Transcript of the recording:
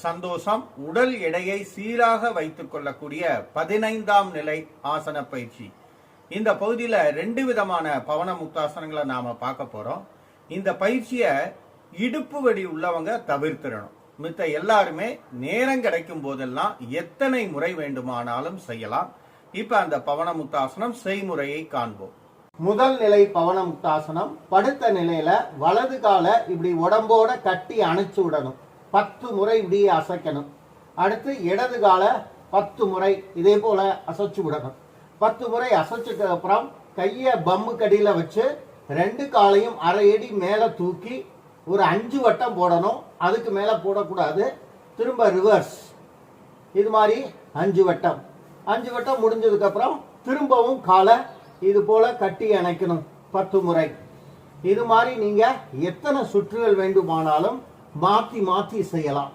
சந்தோஷம், உடல் எடையை சீராக வைத்துக் கொள்ளக்கூடிய 15ஆம் நிலை ஆசன பயிற்சி. இந்த பகுதியில் 2 விதமான பவன முக்தாசனங்களை நாம பார்க்க போறோம். இந்த பயிற்சியை இடுப்பு வலி உள்ளவங்க தவிர்த்திடணும். மித்த எல்லாருமே நேரம் கிடைக்கும் போதெல்லாம் எத்தனை முறை வேண்டுமானாலும் செய்யலாம். இப்ப அந்த பவன முக்தாசனம் செய்முறையை காண்போம். முதல் நிலை பவன முக்தாசனம். படுத்த நிலையில வலது காலை இப்படி உடம்போட கட்டி அணைச்சு விடணும். 10 முறை இப்படி அசைக்கணும். அடுத்து இடது காலை 10 முறை இதே போல அசைச்சு விடணும். 10 முறை அசைச்சதுக்கு அப்புறம் கையை பம்மு கடியில வச்சு 2 காலையும் அரை அடி மேல தூக்கி ஒரு 5 வட்டம் போடணும். அதுக்கு மேல போடக்கூடாது. திரும்ப ரிவர்ஸ் இது மாதிரி 5 வட்டம். 5 வட்டம் முடிஞ்சதுக்கு அப்புறம் திரும்பவும் காலை இது போல கட்டி அணைக்கணும் 10 முறை. இது மாதிரி நீங்க எத்தனை சுற்றுகள் வேண்டுமானாலும் மாத்தி மாத்தி செய்யலாம்.